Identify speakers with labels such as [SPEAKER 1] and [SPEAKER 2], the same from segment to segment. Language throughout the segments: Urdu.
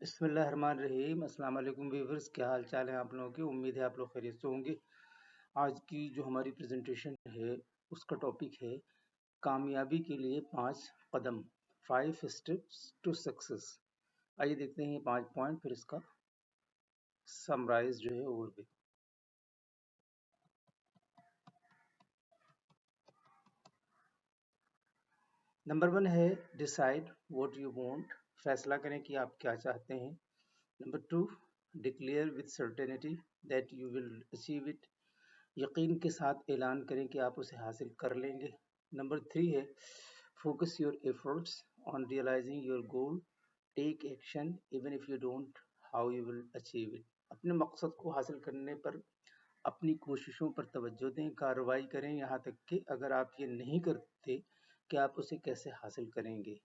[SPEAKER 1] بسم اللہ الرحمن الرحیم۔ السلام علیکم ویورز، کیا حال چال ہیں آپ لوگوں کی؟ امید ہے آپ لوگ خیریت سے ہوں گے۔ آج کی جو ہماری پریزنٹیشن ہے اس کا ٹاپک ہے کامیابی کے لیے 5 قدم، 5 اسٹیپس ٹو سکسیس۔ آئیے دیکھتے ہیں 5 پوائنٹ، پھر اس کا سمرائز جو ہے اوور ویو۔ نمبر 1 ہے ڈیسائیڈ واٹ یو وانٹ، فیصلہ کریں کہ آپ کیا چاہتے ہیں۔ Number 2 declare with certainty that you will achieve it, یقین کے ساتھ اعلان کریں کہ آپ اسے حاصل کر لیں گے۔ نمبر 3 ہے focus your efforts on realising your goal, take action even if you don't how you will achieve it, اپنے مقصد کو حاصل کرنے پر اپنی کوششوں پر توجہ دیں، کارروائی کریں یہاں تک کہ اگر آپ یہ نہیں کرتے کہ آپ اسے کیسے حاصل کریں گے۔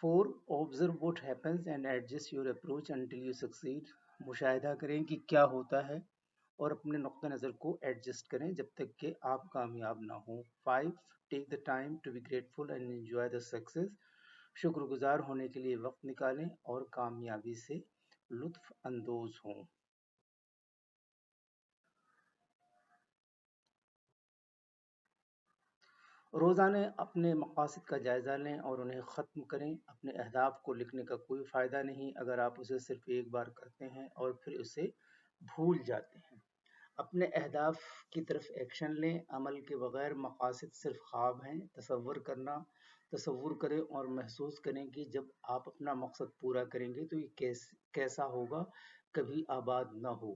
[SPEAKER 1] 4 observe what happens and adjust your approach until you succeed، مشاہدہ کریں کہ کیا ہوتا ہے اور اپنے نقطہ نظر کو ایڈجسٹ کریں جب تک کہ آپ کامیاب نہ ہوں۔ 5 take the time to be grateful and enjoy the success, شکر گزار ہونے کے لیے وقت نکالیں اور کامیابی سے لطف اندوز ہوں۔ روزانہ اپنے مقاصد کا جائزہ لیں اور انہیں ختم کریں۔ اپنے اہداف کو لکھنے کا کوئی فائدہ نہیں اگر آپ اسے صرف ایک بار کرتے ہیں اور پھر اسے بھول جاتے ہیں۔ اپنے اہداف کی طرف ایکشن لیں، عمل کے بغیر مقاصد صرف خواب ہیں۔ تصور کریں اور محسوس کریں کہ جب آپ اپنا مقصد پورا کریں گے تو یہ کیسا ہوگا، کبھی آباد نہ ہو۔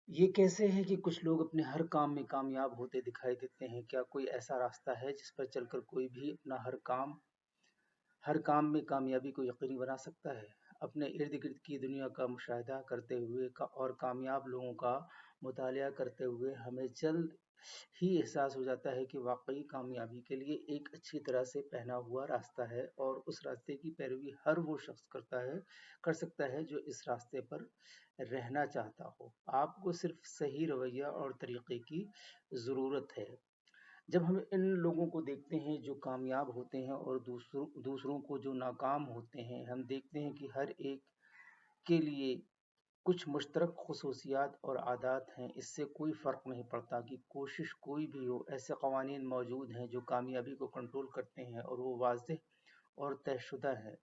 [SPEAKER 1] یہ کیسے ہے کہ کچھ لوگ اپنے ہر کام میں کامیاب ہوتے دکھائی دیتے ہیں؟ کیا کوئی ایسا راستہ ہے جس پر چل کر کوئی بھی اپنا ہر کام میں کامیابی کو یقینی بنا سکتا ہے؟ اپنے ارد گرد کی دنیا کا مشاہدہ کرتے ہوئے اور کامیاب لوگوں کا مطالعہ کرتے ہوئے ہمیں جلد ہی احساس ہو جاتا ہے کہ واقعی کامیابی کے لیے ایک اچھی طرح سے پہنا ہوا راستہ ہے، اور اس راستے کی پیروی ہر وہ شخص کر سکتا ہے جو اس راستے پر رہنا چاہتا ہو۔ آپ کو صرف صحیح رویہ اور طریقے کی ضرورت ہے۔ جب ہم ان لوگوں کو دیکھتے ہیں جو کامیاب ہوتے ہیں اور دوسروں کو جو ناکام ہوتے ہیں، ہم دیکھتے ہیں کہ ہر ایک کے لیے کچھ مشترک خصوصیات اور عادات ہیں۔ اس سے کوئی فرق نہیں پڑتا کہ کوشش کوئی بھی ہو، ایسے قوانین موجود ہیں جو کامیابی کو کنٹرول کرتے ہیں اور وہ واضح اور طے شدہ ہے۔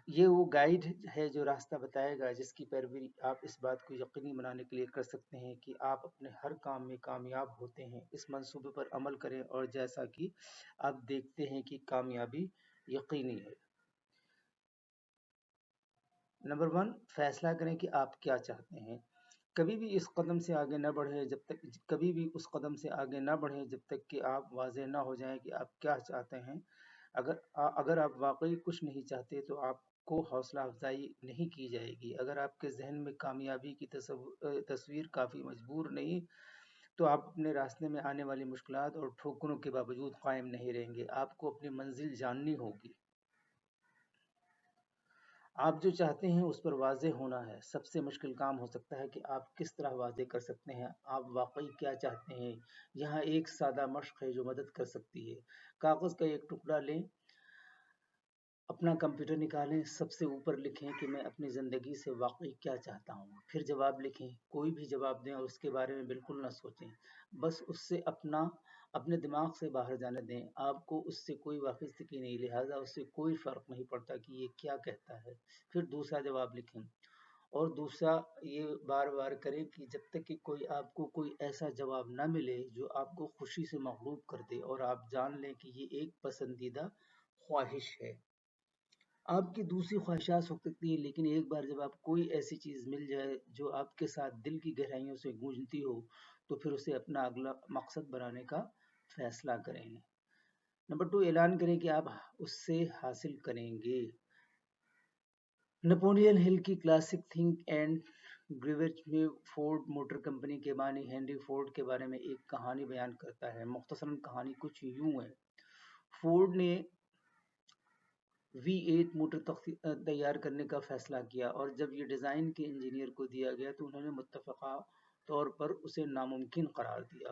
[SPEAKER 1] یہ وہ گائیڈ ہے جو راستہ بتائے گا جس کی پیروی آپ اس بات کو یقینی بنانے کے لیے کر سکتے ہیں کہ آپ اپنے ہر کام میں کامیاب ہوتے ہیں۔ اس منصوبے پر عمل کریں اور جیسا کہ آپ دیکھتے ہیں کہ کامیابی یقینی ہے۔ نمبر 1 فیصلہ کریں کہ آپ کیا چاہتے ہیں۔ کبھی بھی اس قدم سے آگے نہ بڑھیں جب تک کہ آپ واضح نہ ہو جائیں کہ آپ کیا چاہتے ہیں۔ اگر آپ واقعی کچھ نہیں چاہتے تو آپ کو حوصلہ افزائی نہیں کی جائے گی۔ اگر آپ کے ذہن میں کامیابی کی تصویر کافی مجبور نہیں تو آپ اپنے راستے میں آنے والی مشکلات اور ٹھوکروں کے باوجود قائم نہیں رہیں گے۔ آپ کو اپنی منزل جاننی ہوگی۔ آپ جو چاہتے ہیں اس پر واضح ہونا ہے۔ سب سے مشکل کام ہو سکتا ہے کہ آپ کس طرح واضح کر سکتے ہیں آپ واقعی کیا چاہتے ہیں۔ یہاں ایک سادہ مشق ہے جو مدد کر سکتی ہے۔ کاغذ کا ایک ٹکڑا لیں، اپنا کمپیوٹر نکالیں، سب سے اوپر لکھیں کہ میں اپنی زندگی سے واقعی کیا چاہتا ہوں۔ پھر جواب لکھیں، کوئی بھی جواب دیں اور اس کے بارے میں بالکل نہ سوچیں، بس اس سے اپنے دماغ سے باہر جانے دیں۔ آپ کو اس سے کوئی وابستگی نہیں، لہٰذا اس سے کوئی فرق نہیں پڑتا کہ یہ کیا کہتا ہے۔ پھر دوسرا جواب لکھیں اور دوسرا یہ بار بار کریں کہ جب تک کہ آپ کو کوئی ایسا جواب نہ ملے جو آپ کو خوشی سے مغلوب کر دے اور آپ جان لیں کہ یہ ایک پسندیدہ خواہش ہے۔ آپ کی دوسری خواہشات ہو سکتی ہیں، لیکن ایک بار جب آپ کوئی ایسی چیز مل جائے جو آپ کے ساتھ دل کی گہرائیوں سے گونجتی ہو تو پھر اسے اپنا اگلا مقصد بنانے کا فیصلہ کریں۔ نمبر 2 اعلان کریں کہ آپ اس سے حاصل کریں گے۔ نپولین ہل کی کلاسک تھنک اینڈ گریوچ میں فورڈ موٹر کمپنی کے بانی ہنری فورڈ کے بارے میں ایک کہانی بیان کرتا ہے۔ مختصراً کہانی کچھ یوں ہے۔ فورڈ نے V8 موٹر تیار کرنے کا فیصلہ کیا اور جب یہ ڈیزائن کے انجینئر کو دیا گیا تو انہوں نے متفقہ طور پر اسے ناممکن قرار دیا۔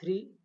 [SPEAKER 1] 3.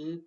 [SPEAKER 1] 1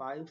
[SPEAKER 1] 5.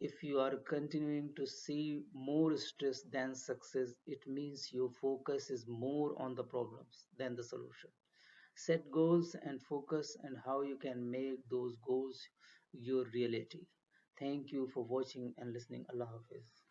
[SPEAKER 1] If you are continuing to see more stress than success, it means your focus is more on the problems than the solution. Set goals and focus on how you can make those goals your reality. Thank you for watching and listening. Allah Hafiz.